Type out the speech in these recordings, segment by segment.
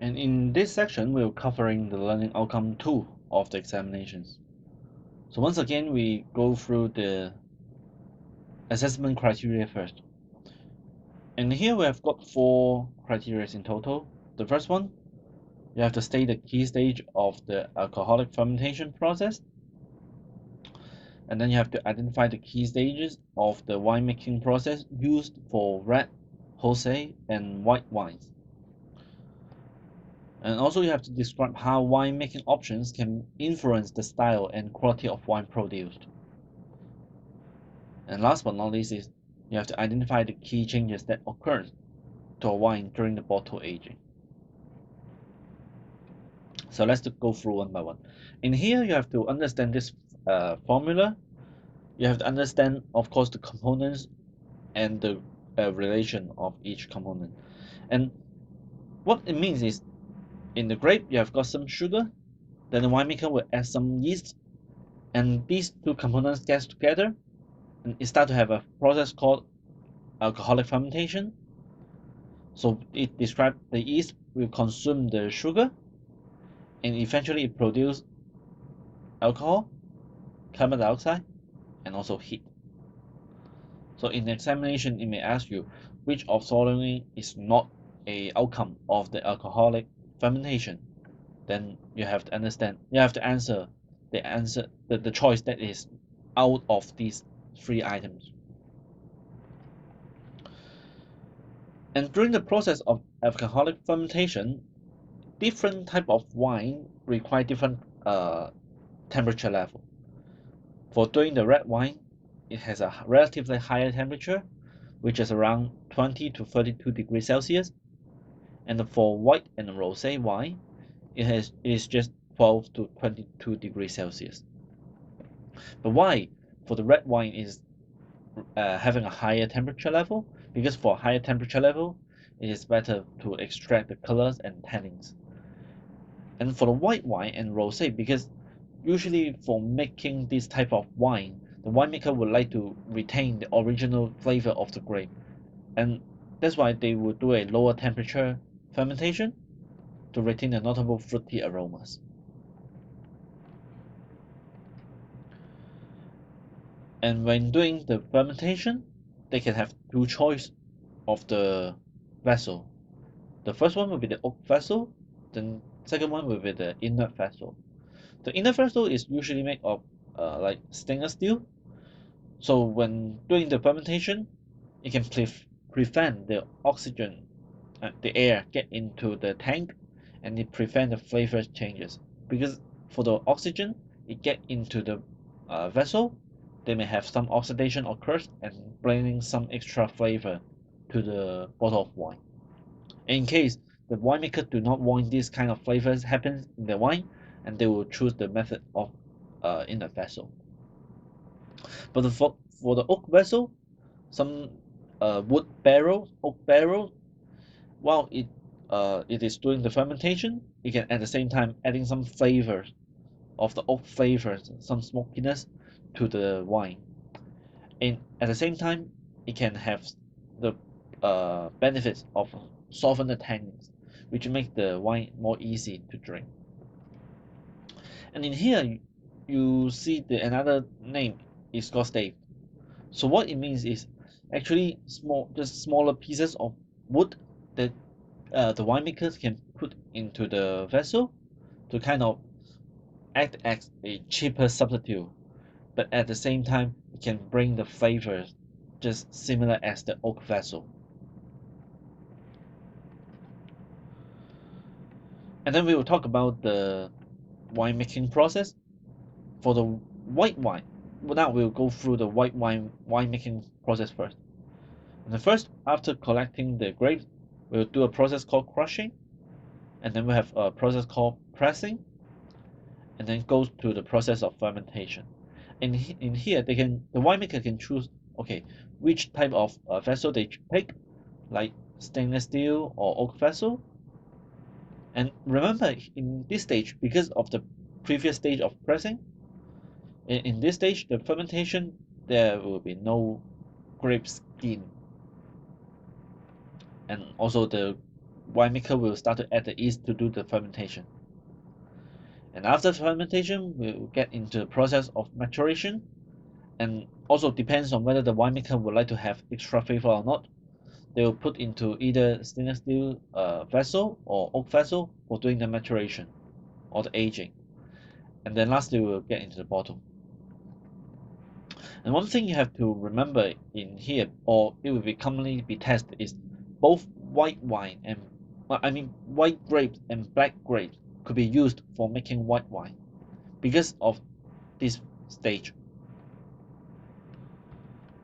And in this section, we're covering the learning outcome 2 of the examinations. So once again, we go through the assessment criteria first. And here we have got 4 criteria in total. The first one, you have to state the key stage of the alcoholic fermentation process. And then you have to identify the key stages of the winemaking process used for red, rosé, and white wines. And also you have to describe how winemaking options can influence the style and quality of wine produced. And last but not least is you have to identify the key changes that occur to a wine during the bottle aging. So let's go through one by one. In here, you have to understand this formula. You have to understand, of course, the components and the relation of each component. And what it means is, in the grape, you have got some sugar, then the winemaker will add some yeast, and these two components get together, and it starts to have a process called alcoholic fermentation. So it describes the yeast will consume the sugar, and eventually it produces alcohol, carbon dioxide, and also heat. So in the examination, it may ask you which of following is not a outcome of the alcoholic fermentation. Then you have to understand. You have to answer the choice that is out of these 3 items. And during the process of alcoholic fermentation, different type of wine require different temperature level. For doing the red wine, it has a relatively higher temperature, which is around 20 to 32 degrees Celsius. And for white and rosé wine, it is just 12 to 22 degrees Celsius. But why for the red wine is having a higher temperature level? Because for higher temperature level, it is better to extract the colors and tannins. And for the white wine and rosé, because usually for making this type of wine, the winemaker would like to retain the original flavor of the grape, and that's why they would do a lower temperature fermentation to retain the notable fruity aromas. And when doing the fermentation, they can have 2 choice of the vessel. The first one will be the oak vessel, then second one will be the inert vessel. The inert vessel is usually made of like stainless steel. So when doing the fermentation, it can prevent the oxygen, the air get into the tank, and it prevent the flavor changes. Because for the oxygen, it get into the vessel, they may have some oxidation occurs and bringing some extra flavor to the bottle of wine. In case the winemaker do not want this kind of flavors happen in the wine, and they will choose the method of in the vessel. But for the oak vessel, some oak barrel, while it is doing the fermentation, it can at the same time adding some flavors of the oak flavors, some smokiness to the wine. And at the same time, it can have the benefits of soften the tannins, which make the wine more easy to drink. And in here, you see another name is called stave. So what it means is actually just smaller pieces of wood that the winemakers can put into the vessel to kind of act as a cheaper substitute, but at the same time it can bring the flavors just similar as the oak vessel. And then we will talk about the winemaking process for the white wine. Now we'll go through the white winemaking process first. And the first, after collecting the grapes, we'll do a process called crushing, and then we have a process called pressing, and then goes to the process of fermentation. In here, the winemaker can choose, okay, which type of vessel they pick, like stainless steel or oak vessel. And remember, in this stage, because of the previous stage of pressing, in this stage, the fermentation, there will be no grape skin, and also the winemaker will start to add the yeast to do the fermentation. And after fermentation, we'll get into the process of maturation, and also depends on whether the winemaker would like to have extra flavor or not. They will put into either stainless steel vessel or oak vessel for doing the maturation or the aging. And then lastly, we'll get into the bottle. And one thing you have to remember in here, or it will be commonly be tested, is both white wine and white grapes and black grapes could be used for making white wine because of this stage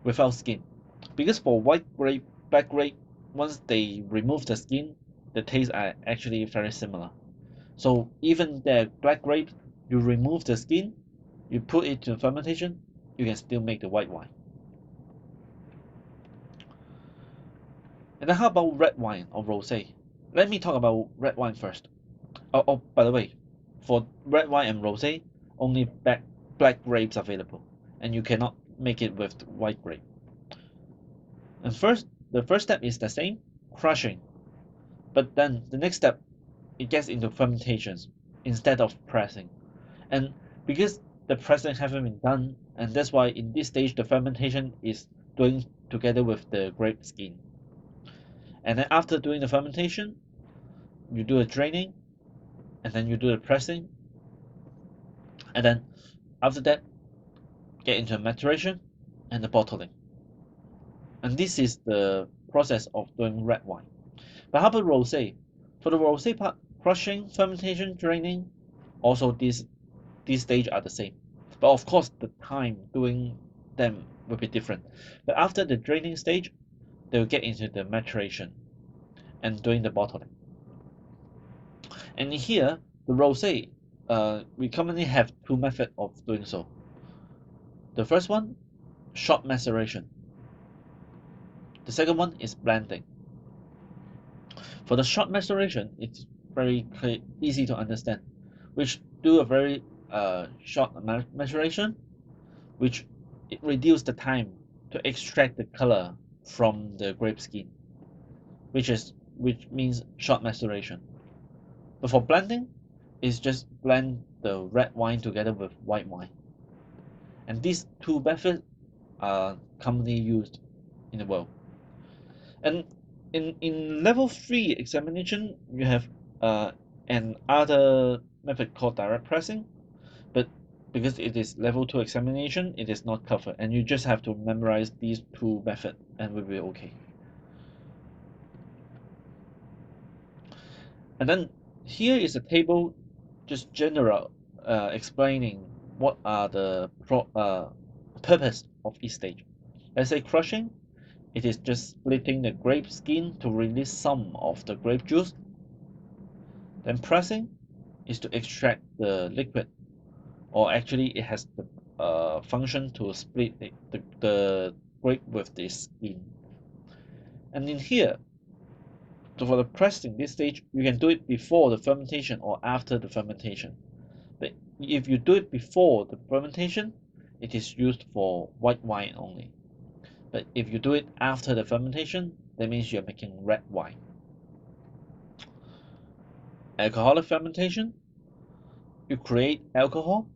without skin. Because for white grape, black grape, once they remove the skin, the tastes are actually very similar. So even the black grape, you remove the skin, you put it to fermentation, you can still make the white wine. And then how about red wine or rosé? Let me talk about red wine first. Oh, by the way, for red wine and rosé, only black grapes available, and you cannot make it with white grape. And the first step is the same, crushing. But then the next step, it gets into fermentations instead of pressing. And because the pressing haven't been done, and that's why in this stage the fermentation is doing together with the grape skin. And then after doing the fermentation, you do a draining, and then you do the pressing, and then after that, get into maturation and the bottling. And this is the process of doing red wine. But how about rosé? For the rosé part, crushing, fermentation, draining, also these stages are the same. But of course, the time doing them will be different. But after the draining stage, they will get into the maturation and doing the bottling. And here, the rosé, we commonly have two methods of doing so. The first one, short maceration. The second one is blending. For the short maceration, it's very easy to understand, which do a very short maceration, which it reduce the time to extract the color from the grape skin, which means short maceration. But for blending, it's just blend the red wine together with white wine. And these two methods are commonly used in the world. And in level 3 examination, you have an other method called direct pressing, but because it is level 2 examination, it is not covered, and you just have to memorize these two methods and we'll be okay. And then here is a table, just general, explaining what are the purpose of each stage. Let's say crushing, it is just splitting the grape skin to release some of the grape juice. Then pressing is to extract the liquid, or actually it has the function to split the grape with the skin. And in here, so for the pressing this stage, you can do it before the fermentation or after the fermentation. But if you do it before the fermentation, it is used for white wine only. But if you do it after the fermentation, that means you're making red wine. Alcoholic fermentation, you create alcohol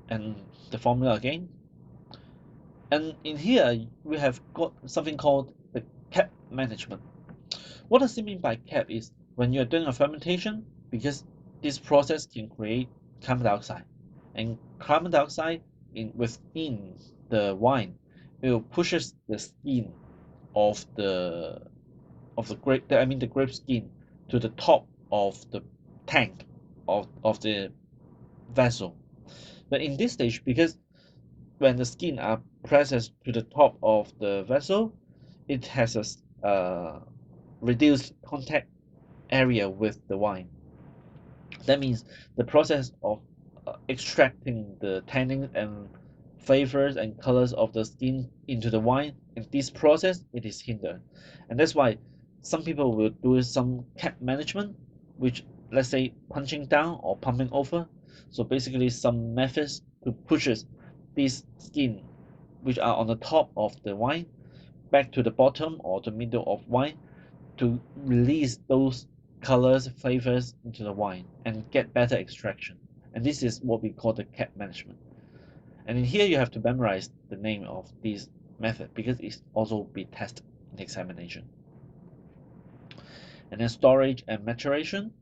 and the formula again. And in here, we have got something called the cap management. What does it mean by cap is when you're doing a fermentation, because this process can create carbon dioxide, and carbon dioxide within the wine, it will pushes the skin of the grape, the grape skin to the top of the tank of the vessel. But in this stage, because when the skin are pressed to the top of the vessel, it has a reduced contact area with the wine. That means the process of extracting the tannins and flavors and colors of the skin into the wine, in this process, it is hindered. And that's why some people will do some cap management, which let's say punching down or pumping over. So basically some methods to pushes these skin, which are on the top of the wine, back to the bottom or the middle of wine to release those colors, flavors into the wine and get better extraction. And this is what we call the cap management. And in here you have to memorize the name of this method because it's also be tested in the examination. And then storage and maturation,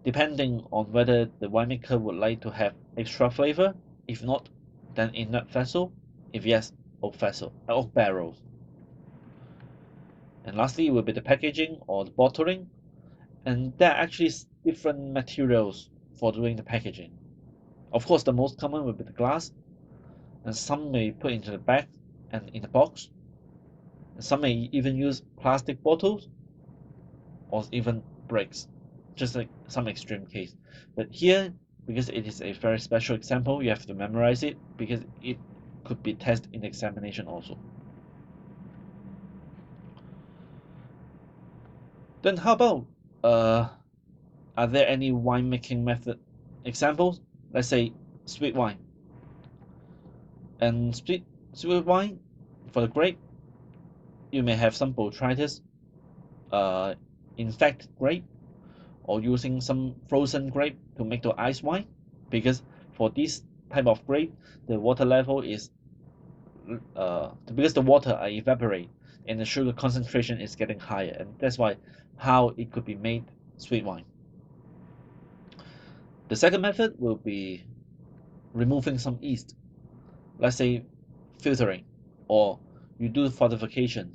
depending on whether the winemaker would like to have extra flavor. If not, then inert vessel. If yes, oak vessel, oak barrels. And lastly will be the packaging or the bottling. And there are actually different materials for doing the packaging. Of course, the most common will be the glass, and some may put into the bag and in the box. And some may even use plastic bottles or even bricks, just like some extreme case. But here, because it is a very special example, you have to memorize it because it could be tested in the examination also. Then how about are there any winemaking method examples? Let's say sweet wine. And sweet wine for the grape, you may have some botrytis, uh, infected grape, or using some frozen grape to make the ice wine, because for this type of grape, the water level is because the water are evaporate and the sugar concentration is getting higher, and that's why how it could be made sweet wine. The second method will be removing some yeast, let's say filtering, or you do fortification.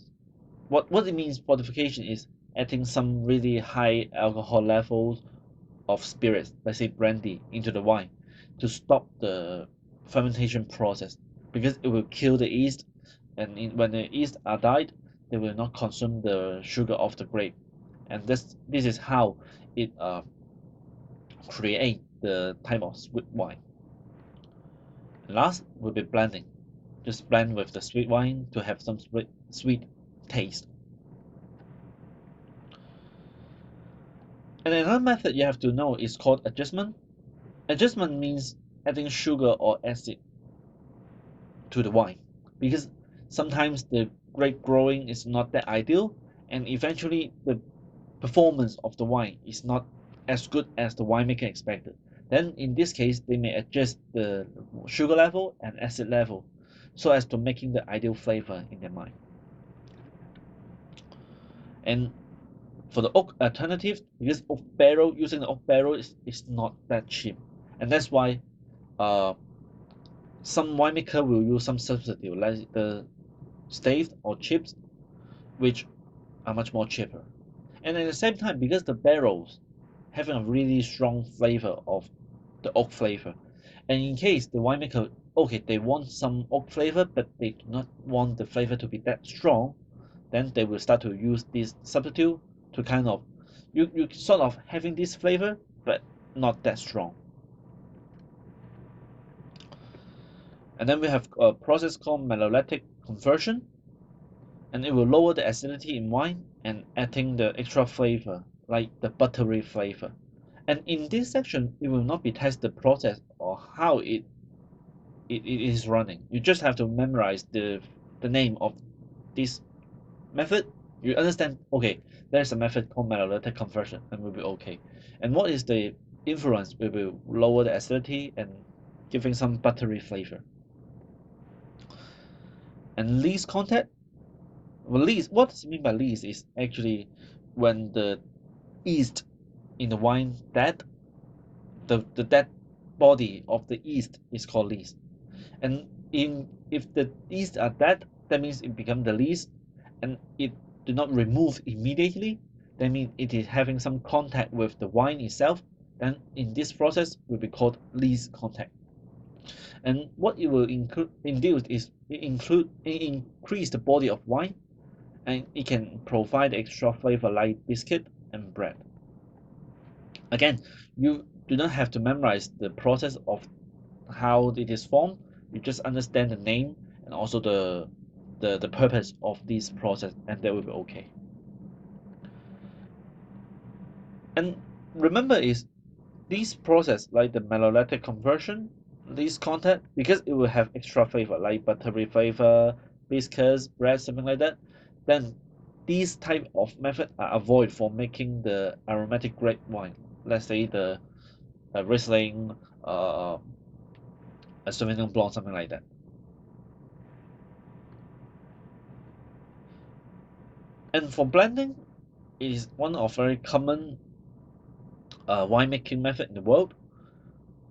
What it means fortification is adding some really high alcohol levels of spirits, let's say brandy, into the wine to stop the fermentation process because it will kill the yeast, and when the yeast are died, they will not consume the sugar of the grape, and this is how it create the type of sweet wine. Last will be blending. Just blend with the sweet wine to have some sweet taste. And another method you have to know is called adjustment. Adjustment means adding sugar or acid to the wine because sometimes the grape growing is not that ideal, and eventually the performance of the wine is not as good as the winemaker expected. Then in this case, they may adjust the sugar level and acid level so as to making the ideal flavor in their mind. And for the oak alternative, because using the oak barrel is not that cheap, and that's why uh, some winemaker will use some substitute like the staved or chips, which are much more cheaper. And at the same time, because the barrels having a really strong flavor of the oak flavor, and in case the winemaker, okay, they want some oak flavor, but they do not want the flavor to be that strong, then they will start to use this substitute to kind of you sort of having this flavor, but not that strong. And then we have a process called malolactic conversion, and it will lower the acidity in wine and adding the extra flavor, like the buttery flavor. And in this section, it will not be test the process or how it is running. You just have to memorize the name of this method. You understand, okay, there's a method called malolactic conversion and will be okay. And what is the influence? We will lower the acidity and giving some buttery flavor. And least contact, well, least, what does it mean by least is actually when the yeast in the wine dead, the dead body of the yeast is called yeast. And if the yeast are dead, that means it become the yeast, and it do not remove immediately. That means it is having some contact with the wine itself. Then in this process will be called least contact. And what it will induce is it increase the body of wine, and it can provide extra flavor like biscuit and bread. Again, you do not have to memorize the process of how it is formed. You just understand the name and also the purpose of this process, and that will be okay. And remember is this process like the malolactic conversion, this contact, because it will have extra flavor like buttery flavor, biscuits, bread, something like that, then these type of method are avoided for making the aromatic grape wine. Let's say the Riesling, a Sauvignon Blanc, something like that. And for blending, it is one of very common winemaking method in the world.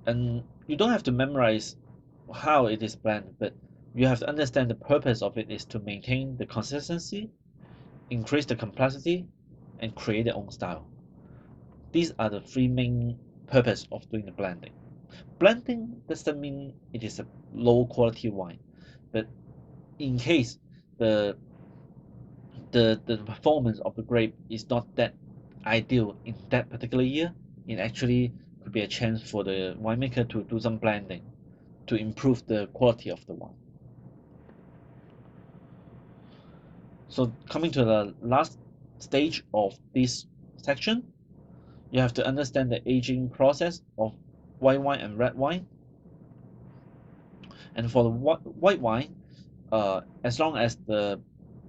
And you don't have to memorize how it is blended, but you have to understand the purpose of it is to maintain the consistency, increase the complexity, and create their own style. These are the three main purpose of doing the blending. Blending doesn't mean it is a low quality wine, but in case the the performance of the grape is not that ideal in that particular year, it actually could be a chance for the winemaker to do some blending to improve the quality of the wine. So coming to the last stage of this section, you have to understand the aging process of white wine and red wine. And for the white wine, as long as the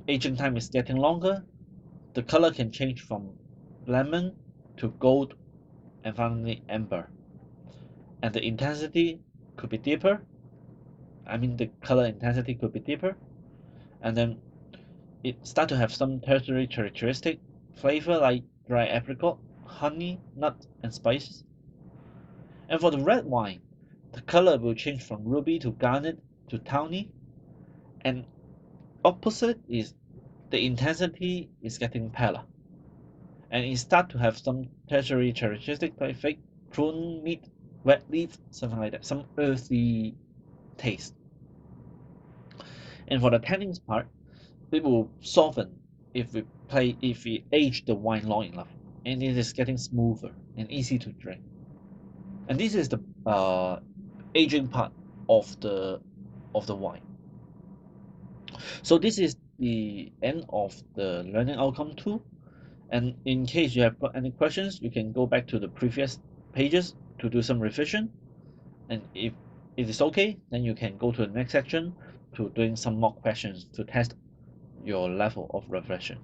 aging time is getting longer, the color can change from lemon to gold and finally amber. And the intensity could be deeper. I mean, the color intensity could be deeper. And then it start to have some tertiary characteristic flavor like dry apricot, honey, nut, and spices. And for the red wine, the color will change from ruby to garnet to tawny. And opposite is the intensity is getting paler. And it start to have some tertiary characteristic like fig, prune, meat, wet leaf, something like that, some earthy taste. And for the tannins part, it will soften if we age the wine long enough, and it is getting smoother and easy to drink. And this is the aging part of the wine. So this is the end of the learning outcome 2. And in case you have got any questions, you can go back to the previous pages to do some revision. And if it is okay, then you can go to the next section to doing some mock questions to test your level of reflection.